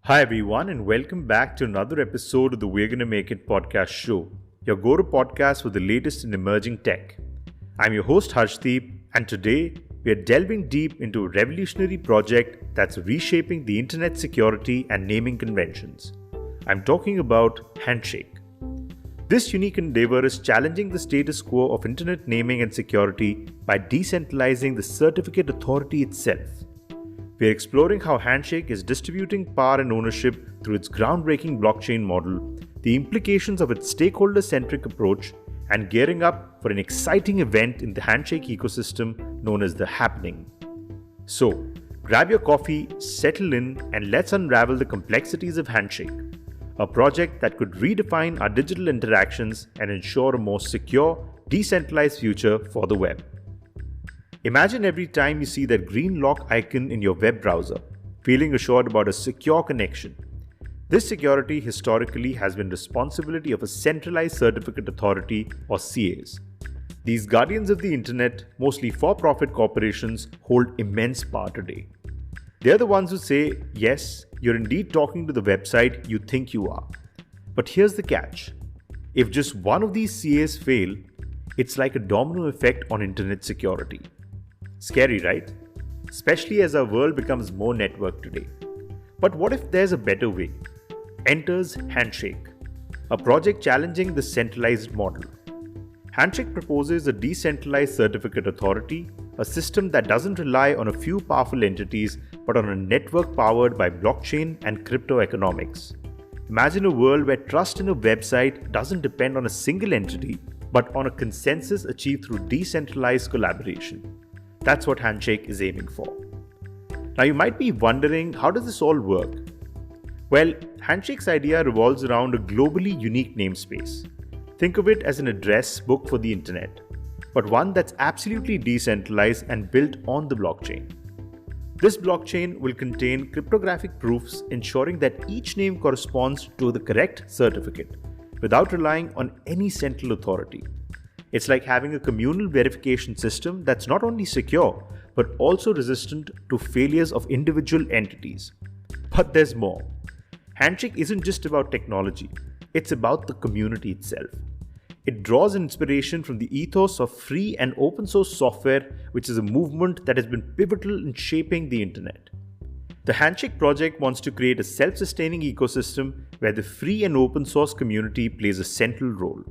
Hi everyone, and welcome back to another episode of the We're Gonna Make It podcast show, your go-to podcast for the latest in emerging tech. I'm your host Harshdeep, and today we are delving deep into a revolutionary project that's reshaping the internet security and naming conventions. I'm talking about Handshake. This unique endeavor is challenging the status quo of internet naming and security by decentralizing the certificate authority itself. We're exploring how Handshake is distributing power and ownership through its groundbreaking blockchain model, the implications of its stakeholder-centric approach, and gearing up for an exciting event in the Handshake ecosystem known as the Happening. So, grab your coffee, settle in, and let's unravel the complexities of Handshake, a project that could redefine our digital interactions and ensure a more secure, decentralized future for the web. Imagine every time you see that green lock icon in your web browser, feeling assured about a secure connection. This security historically has been responsibility of a centralized certificate authority or CAs. These guardians of the internet, mostly for-profit corporations, hold immense power today. They're the ones who say, yes, you're indeed talking to the website you think you are. But here's the catch. If just one of these CAs fail, it's like a domino effect on internet security. Scary, right? Especially as our world becomes more networked today. But what if there's a better way? Enters Handshake, a project challenging the centralized model. Handshake proposes a decentralized certificate authority, a system that doesn't rely on a few powerful entities but on a network powered by blockchain and crypto economics. Imagine a world where trust in a website doesn't depend on a single entity but on a consensus achieved through decentralized collaboration. That's what Handshake is aiming for. Now you might be wondering, how does this all work? Well, Handshake's idea revolves around a globally unique namespace. Think of it as an address book for the internet, but one that's absolutely decentralized and built on the blockchain. This blockchain will contain cryptographic proofs ensuring that each name corresponds to the correct certificate without relying on any central authority. It's like having a communal verification system that's not only secure, but also resistant to failures of individual entities. But there's more. Handshake isn't just about technology, it's about the community itself. It draws inspiration from the ethos of free and open source software, which is a movement that has been pivotal in shaping the internet. The Handshake project wants to create a self-sustaining ecosystem where the free and open source community plays a central role.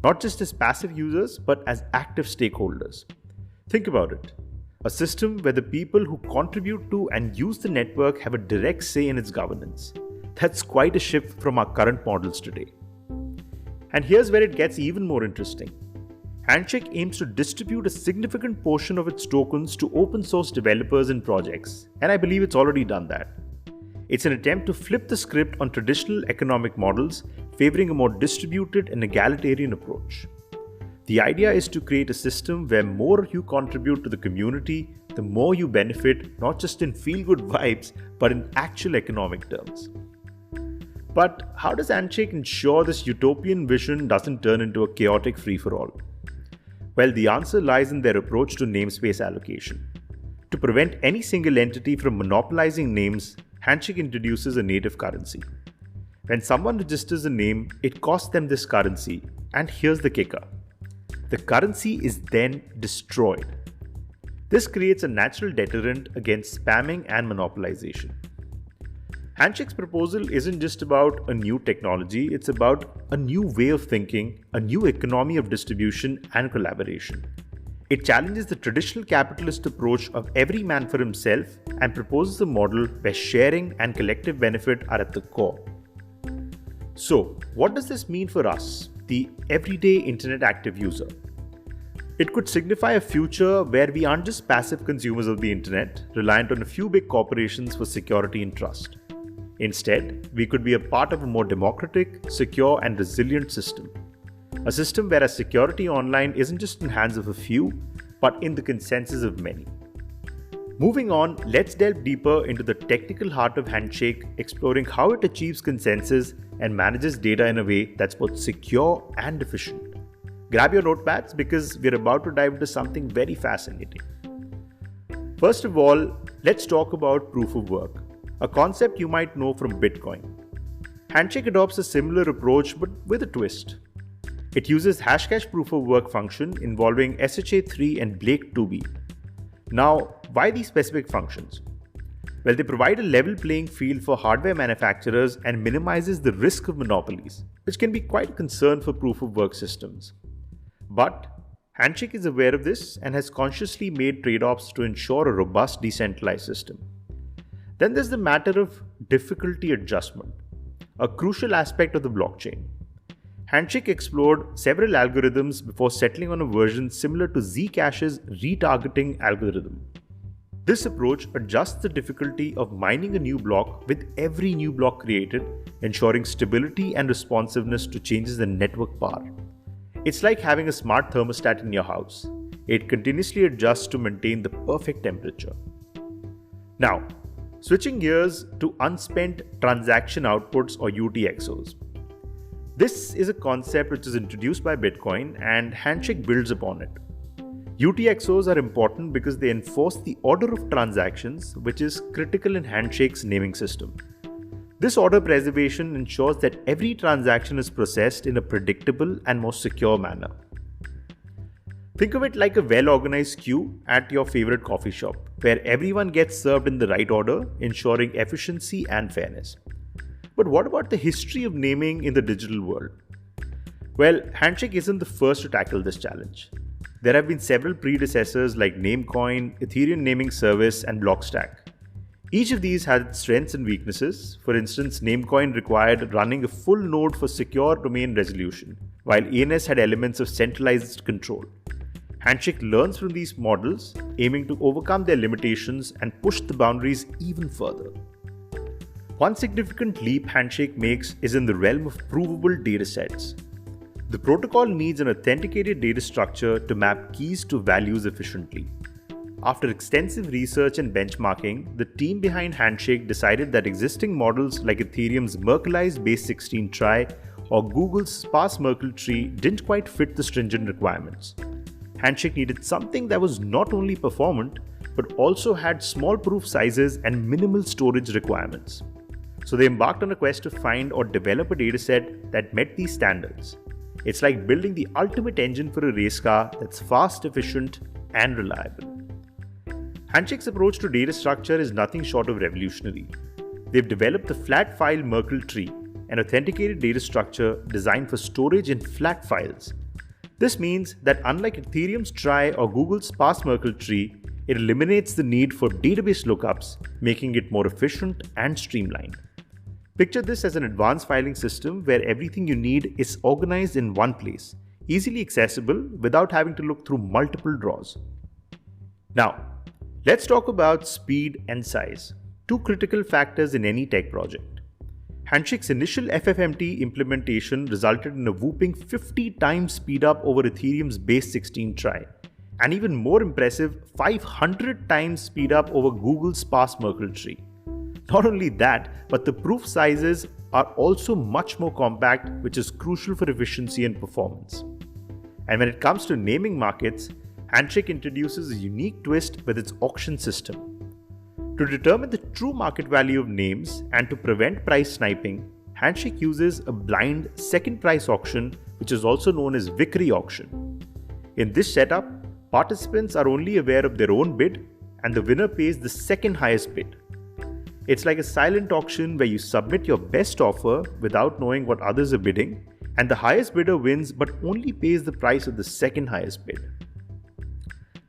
Not just as passive users, but as active stakeholders. Think about it. A system where the people who contribute to and use the network have a direct say in its governance. That's quite a shift from our current models today. And here's where it gets even more interesting. Handshake aims to distribute a significant portion of its tokens to open source developers and projects, and I believe it's already done that. It's an attempt to flip the script on traditional economic models, favoring a more distributed and egalitarian approach. The idea is to create a system where more you contribute to the community, the more you benefit, not just in feel-good vibes, but in actual economic terms. But how does Handshake ensure this utopian vision doesn't turn into a chaotic free-for-all? Well, the answer lies in their approach to namespace allocation. To prevent any single entity from monopolizing names, Handshake introduces a native currency. When someone registers a name, it costs them this currency, and here's the kicker. The currency is then destroyed. This creates a natural deterrent against spamming and monopolization. Handshake's proposal isn't just about a new technology, it's about a new way of thinking, a new economy of distribution and collaboration. It challenges the traditional capitalist approach of every man for himself and proposes a model where sharing and collective benefit are at the core. So, what does this mean for us, the everyday internet active user? It could signify a future where we aren't just passive consumers of the internet, reliant on a few big corporations for security and trust. Instead, we could be a part of a more democratic, secure, and resilient system. A system where our security online isn't just in the hands of a few, but in the consensus of many. Moving on, let's delve deeper into the technical heart of Handshake, exploring how it achieves consensus and manages data in a way that's both secure and efficient. Grab your notepads because we're about to dive into something very fascinating. First of all, let's talk about proof of work. a concept you might know from Bitcoin. Handshake adopts a similar approach but with a twist. It uses Hashcash proof of work function involving SHA-3 and Blake 2B. Now, why these specific functions? Well, they provide a level playing field for hardware manufacturers and minimizes the risk of monopolies, which can be quite a concern for proof of work systems. But Handshake is aware of this and has consciously made trade-offs to ensure a robust decentralized system. Then there's the matter of difficulty adjustment, a crucial aspect of the blockchain. Handshake explored several algorithms before settling on a version similar to Zcash's retargeting algorithm. This approach adjusts the difficulty of mining a new block with every new block created, ensuring stability and responsiveness to changes in network power. It's like having a smart thermostat in your house. It continuously adjusts to maintain the perfect temperature. Now, switching gears to unspent transaction outputs or UTXOs. This is a concept which is introduced by Bitcoin and Handshake builds upon it. UTXOs are important because they enforce the order of transactions, which is critical in Handshake's naming system. This order preservation ensures that every transaction is processed in a predictable and more secure manner. Think of it like a well-organized queue at your favorite coffee shop, where everyone gets served in the right order, ensuring efficiency and fairness. But what about the history of naming in the digital world? Well, Handshake isn't the first to tackle this challenge. There have been several predecessors like Namecoin, Ethereum Naming Service, and Blockstack. Each of these had its strengths and weaknesses. For instance, Namecoin required running a full node for secure domain resolution, while ENS had elements of centralized control. Handshake learns from these models, aiming to overcome their limitations and push the boundaries even further. One significant leap Handshake makes is in the realm of provable datasets. The protocol needs an authenticated data structure to map keys to values efficiently. After extensive research and benchmarking, the team behind Handshake decided that existing models like Ethereum's Merkleized base 16 trie or Google's sparse Merkle tree didn't quite fit the stringent requirements. Handshake needed something that was not only performant, but also had small proof sizes and minimal storage requirements. So they embarked on a quest to find or develop a dataset that met these standards. It's like building the ultimate engine for a race car that's fast, efficient, and reliable. Handshake's approach to data structure is nothing short of revolutionary. They've developed the flat file Merkle tree, an authenticated data structure designed for storage in flat files. This means that unlike Ethereum's trie or Google's sparse Merkle tree, it eliminates the need for database lookups, making it more efficient and streamlined. Picture this as an advanced filing system where everything you need is organized in one place, easily accessible without having to look through multiple drawers. Now, let's talk about speed and size, two critical factors in any tech project. Handshake's initial FFMT implementation resulted in a whopping 50 times speed up over Ethereum's base 16 trie, and even more impressive 500 times speed up over Google's sparse Merkle tree. Not only that, but the proof sizes are also much more compact, which is crucial for efficiency and performance. And when it comes to naming markets, Handshake introduces a unique twist with its auction system. To determine the true market value of names and to prevent price sniping, Handshake uses a blind second price auction, which is also known as Vickrey auction. In this setup, participants are only aware of their own bid and the winner pays the second highest bid. It's like a silent auction where you submit your best offer without knowing what others are bidding, and the highest bidder wins but only pays the price of the second highest bid.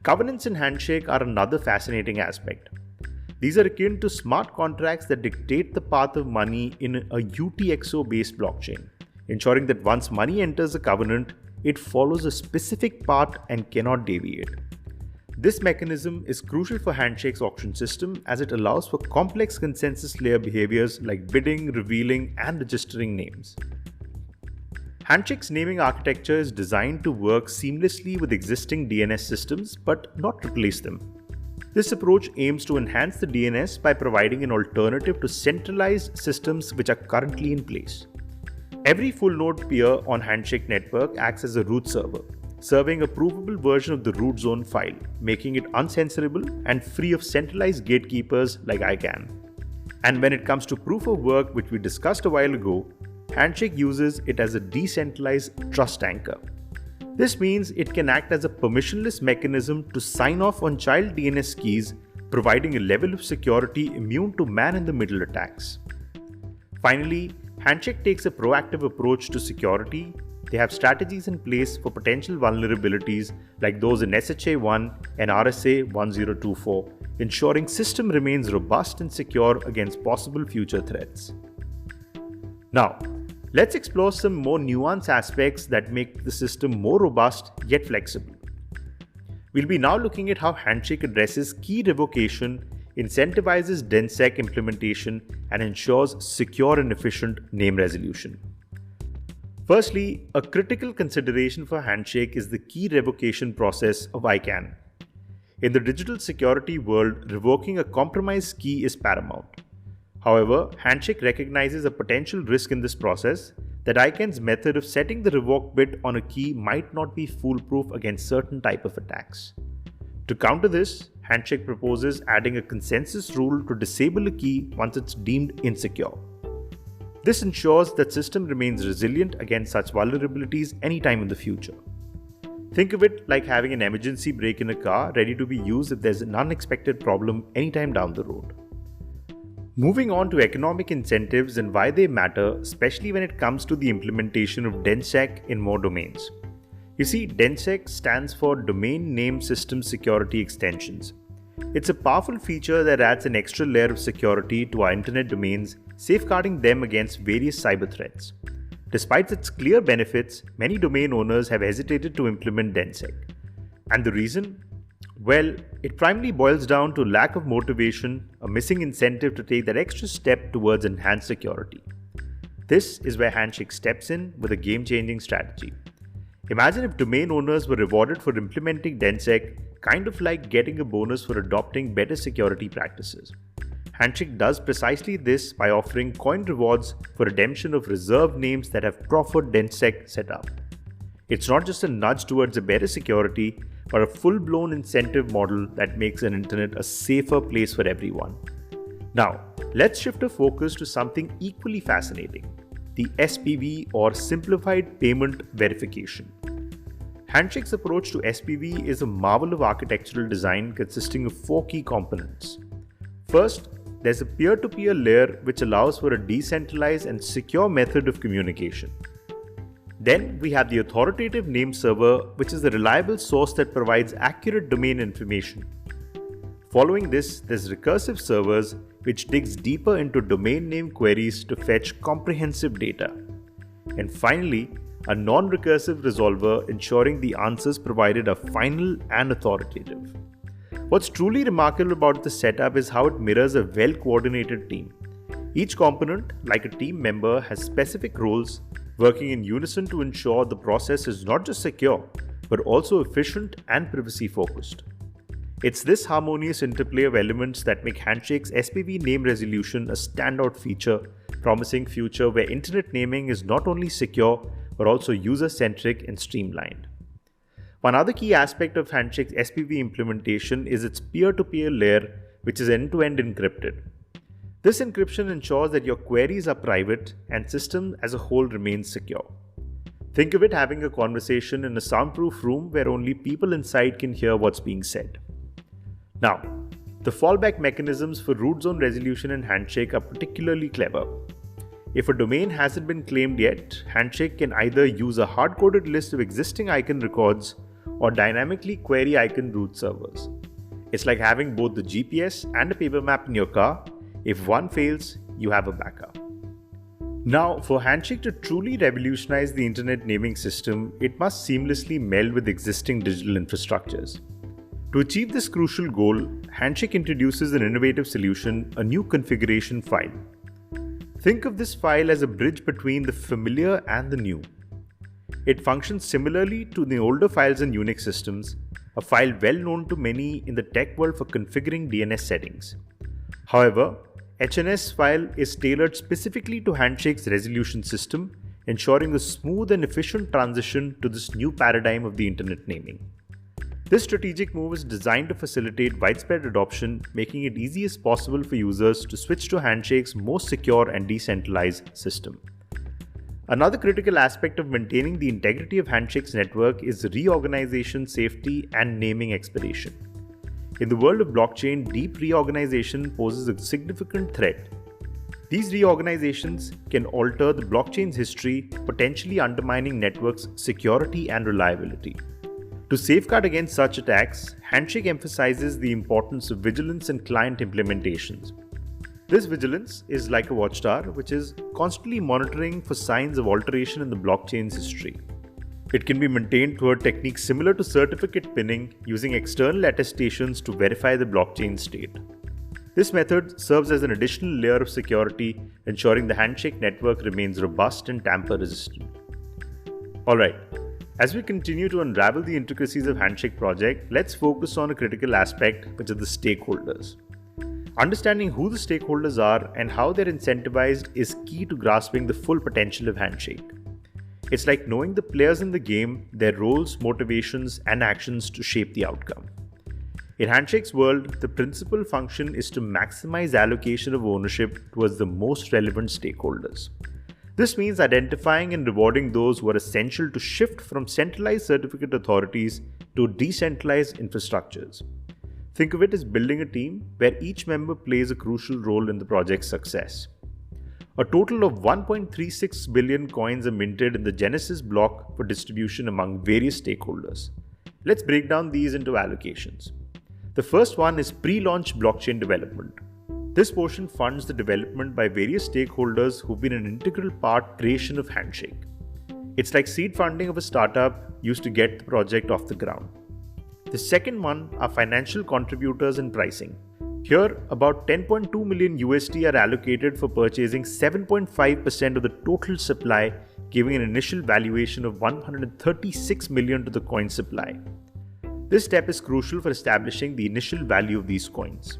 Covenants in Handshake are another fascinating aspect. These are akin to smart contracts that dictate the path of money in a UTXO-based blockchain, ensuring that once money enters a covenant, it follows a specific path and cannot deviate. This mechanism is crucial for Handshake's auction system as it allows for complex consensus layer behaviors like bidding, revealing, and registering names. Handshake's naming architecture is designed to work seamlessly with existing DNS systems but not replace them. This approach aims to enhance the DNS by providing an alternative to centralized systems which are currently in place. Every full node peer on Handshake network acts as a root server, serving a provable version of the root zone file, making it uncensorable and free of centralized gatekeepers like ICANN. And when it comes to proof of work, which we discussed a while ago, Handshake uses it as a decentralized trust anchor. This means it can act as a permissionless mechanism to sign off on child DNS keys, providing a level of security immune to man-in-the-middle attacks. Finally, Handshake takes a proactive approach to security. They have strategies in place for potential vulnerabilities like those in SHA-1 and RSA-1024, ensuring system remains robust and secure against possible future threats. Now, let's explore some more nuanced aspects that make the system more robust yet flexible. We'll be now looking at how Handshake addresses key revocation, incentivizes DNSSEC implementation, and ensures secure and efficient name resolution. Firstly, a critical consideration for Handshake is the key revocation process of ICANN. In the digital security world, revoking a compromised key is paramount. However, Handshake recognizes a potential risk in this process that ICANN's method of setting the revoke bit on a key might not be foolproof against certain type of attacks. To counter this, Handshake proposes adding a consensus rule to disable a key once it's deemed insecure. This ensures that system remains resilient against such vulnerabilities anytime in the future. Think of it like having an emergency brake in a car ready to be used if there's an unexpected problem anytime down the road. Moving on to economic incentives and why they matter, especially when it comes to the implementation of DNSSEC in more domains. You see, DNSSEC stands for Domain Name System Security Extensions. It's a powerful feature that adds an extra layer of security to our internet domains, safeguarding them against various cyber threats. Despite its clear benefits, many domain owners have hesitated to implement DNSSEC. And the reason? Well, it primarily boils down to lack of motivation, a missing incentive to take that extra step towards enhanced security. This is where Handshake steps in with a game-changing strategy. Imagine if domain owners were rewarded for implementing DNSSEC, kind of like getting a bonus for adopting better security practices. Handshake does precisely this by offering coin rewards for redemption of reserved names that have proper DNSSEC set up. It's not just a nudge towards a better security, but a full-blown incentive model that makes an internet a safer place for everyone. Now, let's shift our focus to something equally fascinating, the SPV or Simplified Payment Verification. Handshake's approach to SPV is a marvel of architectural design consisting of 4 key components. First, there's a peer-to-peer layer which allows for a decentralized and secure method of communication. Then we have the authoritative name server, which is a reliable source that provides accurate domain information. Following this, there's recursive servers, which digs deeper into domain name queries to fetch comprehensive data. And finally, a non-recursive resolver ensuring the answers provided are final and authoritative. What's truly remarkable about the setup is how it mirrors a well-coordinated team. Each component, like a team member, has specific roles, working in unison to ensure the process is not just secure, but also efficient and privacy-focused. It's this harmonious interplay of elements that make Handshake's SPV name resolution a standout feature, promising a future where internet naming is not only secure, but also user-centric and streamlined. One other key aspect of Handshake's SPV implementation is its peer-to-peer layer, which is end-to-end encrypted. This encryption ensures that your queries are private and system as a whole remains secure. Think of it having a conversation in a soundproof room where only people inside can hear what's being said. Now, the fallback mechanisms for root zone resolution in Handshake are particularly clever. If a domain hasn't been claimed yet, Handshake can either use a hard-coded list of existing icon records or dynamically query icon root servers. It's like having both the GPS and a paper map in your car. If one fails, you have a backup. Now, for Handshake to truly revolutionize the internet naming system, it must seamlessly meld with existing digital infrastructures. To achieve this crucial goal, Handshake introduces an innovative solution, a new configuration file. Think of this file as a bridge between the familiar and the new. It functions similarly to the older files in Unix systems, a file well known to many in the tech world for configuring DNS settings. However, HNS file is tailored specifically to Handshake's resolution system, ensuring a smooth and efficient transition to this new paradigm of the internet naming. This strategic move is designed to facilitate widespread adoption, making it easy as possible for users to switch to Handshake's most secure and decentralized system. Another critical aspect of maintaining the integrity of Handshake's network is reorganization, safety, and naming expedition. In the world of blockchain, deep reorganization poses a significant threat. These reorganizations can alter the blockchain's history, potentially undermining networks' security and reliability. To safeguard against such attacks, Handshake emphasizes the importance of vigilance in client implementations. This vigilance is like a watchtower, which is constantly monitoring for signs of alteration in the blockchain's history. It can be maintained through a technique similar to certificate pinning, using external attestations to verify the blockchain state. This method serves as an additional layer of security, ensuring the Handshake network remains robust and tamper-resistant. Alright, as we continue to unravel the intricacies of Handshake project, let's focus on a critical aspect, which is the stakeholders. Understanding who the stakeholders are and how they're incentivized is key to grasping the full potential of Handshake. It's like knowing the players in the game, their roles, motivations, and actions to shape the outcome. In Handshake's world, the principal function is to maximize allocation of ownership towards the most relevant stakeholders. This means identifying and rewarding those who are essential to shift from centralized certificate authorities to decentralized infrastructures. Think of it as building a team where each member plays a crucial role in the project's success. A total of 1.36 billion coins are minted in the Genesis block for distribution among various stakeholders. Let's break down these into allocations. The first one is pre-launch blockchain development. This portion funds the development by various stakeholders who've been an integral part creation of Handshake. It's like seed funding of a startup used to get the project off the ground. The second one are financial contributors and pricing. Here, about 10.2 million USD are allocated for purchasing 7.5% of the total supply, giving an initial valuation of 136 million to the coin supply. This step is crucial for establishing the initial value of these coins.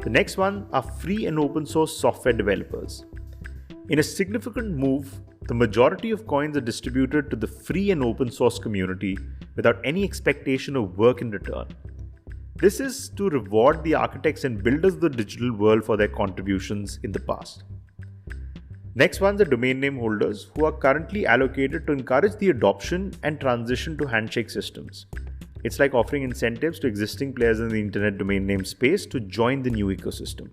The next one are free and open source software developers. In a significant move, the majority of coins are distributed to the free and open source community without any expectation of work in return. This is to reward the architects and builders of the digital world for their contributions in the past. Next ones are domain name holders who are currently allocated to encourage the adoption and transition to Handshake systems. It's like offering incentives to existing players in the internet domain name space to join the new ecosystem.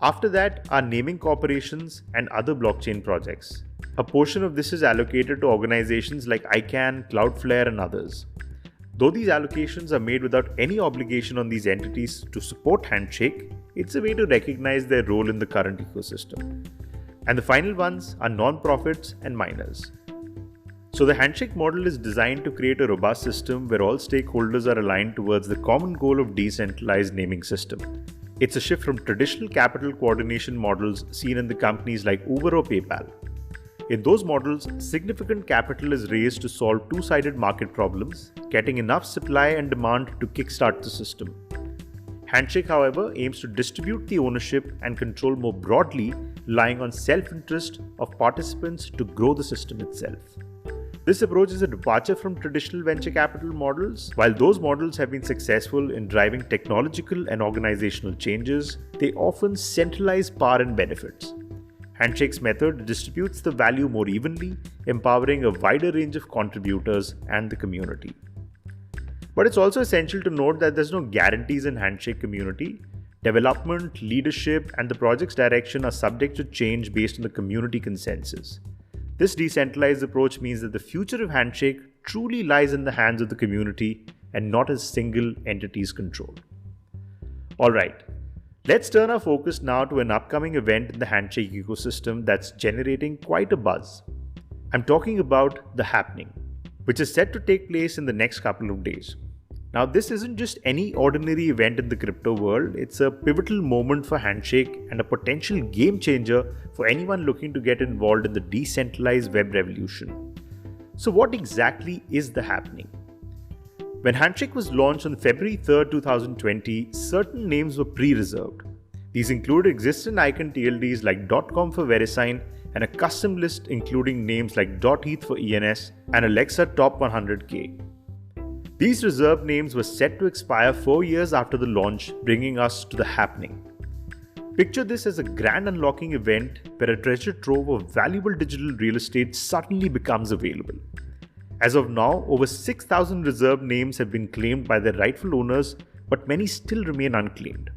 After that are naming corporations and other blockchain projects. A portion of this is allocated to organizations like ICANN, Cloudflare, and others. Though these allocations are made without any obligation on these entities to support Handshake, it's a way to recognize their role in the current ecosystem. And the final ones are non-profits and miners. So the Handshake model is designed to create a robust system where all stakeholders are aligned towards the common goal of decentralized naming system. It's a shift from traditional capital coordination models seen in the companies like Uber or PayPal. In those models, significant capital is raised to solve two-sided market problems, getting enough supply and demand to kickstart the system. Handshake, however, aims to distribute the ownership and control more broadly, relying on self-interest of participants to grow the system itself. This approach is a departure from traditional venture capital models. While those models have been successful in driving technological and organizational changes, they often centralize power and benefits. Handshake's method distributes the value more evenly, empowering a wider range of contributors and the community. But it's also essential to note that there's no guarantees in Handshake community. Development, leadership, and the project's direction are subject to change based on the community consensus. This decentralized approach means that the future of Handshake truly lies in the hands of the community and not a single entity's control. Alright, let's turn our focus now to an upcoming event in the Handshake ecosystem that's generating quite a buzz. I'm talking about the Happening, which is set to take place in the next couple of days. Now, this isn't just any ordinary event in the crypto world, it's a pivotal moment for Handshake and a potential game changer for anyone looking to get involved in the decentralized web revolution. So what exactly is the Happening? When Handshake was launched on February 3rd, 2020, certain names were pre-reserved. These include existing icon TLDs like .com for VeriSign and a custom list including names like .eth for ENS and Alexa Top 100K. These reserve names were set to expire 4 years after the launch, bringing us to the happening. Picture this as a grand unlocking event where a treasure trove of valuable digital real estate suddenly becomes available. As of now, over 6,000 reserve names have been claimed by their rightful owners, but many still remain unclaimed.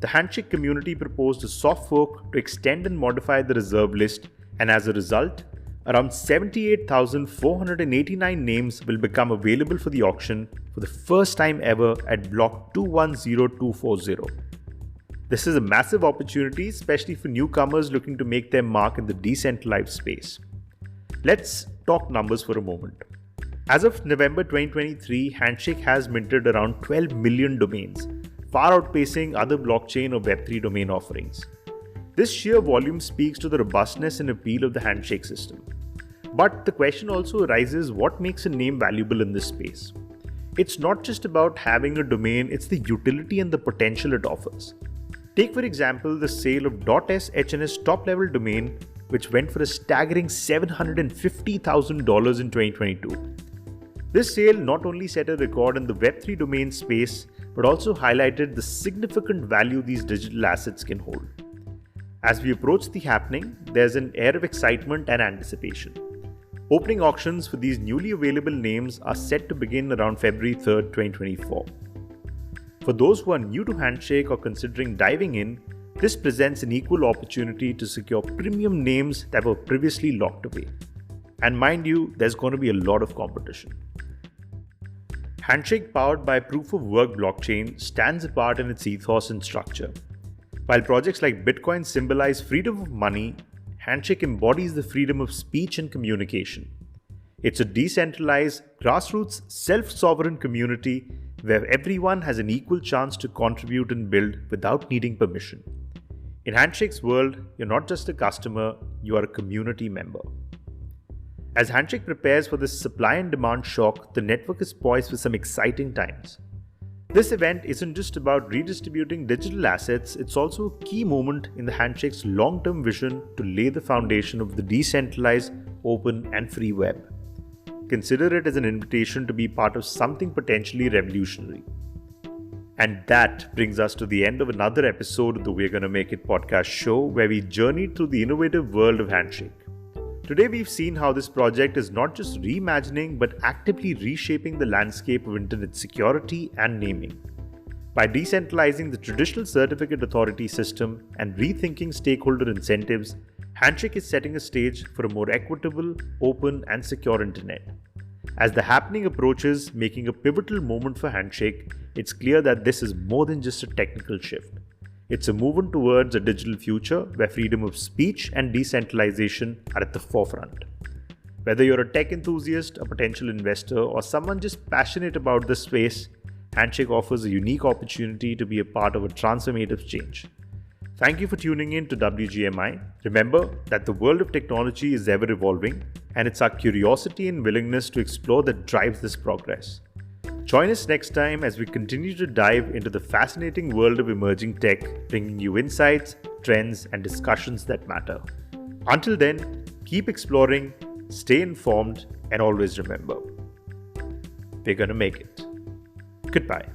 The Handshake community proposed a soft fork to extend and modify the reserve list, and as a result, around 78,489 names will become available for the auction for the first time ever at block 210240. This is a massive opportunity, especially for newcomers looking to make their mark in the decentralized space. Let's talk numbers for a moment. As of November 2023, Handshake has minted around 12 million domains, far outpacing other blockchain or Web3 domain offerings. This sheer volume speaks to the robustness and appeal of the Handshake system. But the question also arises, what makes a name valuable in this space? It's not just about having a domain, it's the utility and the potential it offers. Take for example the sale of .shns top-level domain, which went for a staggering $750,000 in 2022. This sale not only set a record in the Web3 domain space, but also highlighted the significant value these digital assets can hold. As we approach the happening, there's an air of excitement and anticipation. Opening auctions for these newly available names are set to begin around February 3rd, 2024. For those who are new to Handshake or considering diving in, this presents an equal opportunity to secure premium names that were previously locked away. And mind you, there's going to be a lot of competition. Handshake, powered by Proof of Work blockchain, stands apart in its ethos and structure. While projects like Bitcoin symbolize freedom of money, Handshake embodies the freedom of speech and communication. It's a decentralized, grassroots, self-sovereign community where everyone has an equal chance to contribute and build without needing permission. In Handshake's world, you're not just a customer, you are a community member. As Handshake prepares for this supply and demand shock, the network is poised for some exciting times. This event isn't just about redistributing digital assets, it's also a key moment in the Handshake's long-term vision to lay the foundation of the decentralized, open, and free web. Consider it as an invitation to be part of something potentially revolutionary. And that brings us to the end of another episode of the We're Gonna Make It podcast show, where we journeyed through the innovative world of Handshake. Today we've seen how this project is not just reimagining but actively reshaping the landscape of internet security and naming. By decentralizing the traditional certificate authority system and rethinking stakeholder incentives, Handshake is setting a stage for a more equitable, open, and secure internet. As the happening approaches, making a pivotal moment for Handshake, it's clear that this is more than just a technical shift. It's a movement towards a digital future where freedom of speech and decentralization are at the forefront. Whether you're a tech enthusiast, a potential investor, or someone just passionate about this space, Handshake offers a unique opportunity to be a part of a transformative change. Thank you for tuning in to WGMI. Remember that the world of technology is ever evolving, and it's our curiosity and willingness to explore that drives this progress. Join us next time as we continue to dive into the fascinating world of emerging tech, bringing you insights, trends, and discussions that matter. Until then, keep exploring, stay informed, and always remember, we're gonna make it. Goodbye.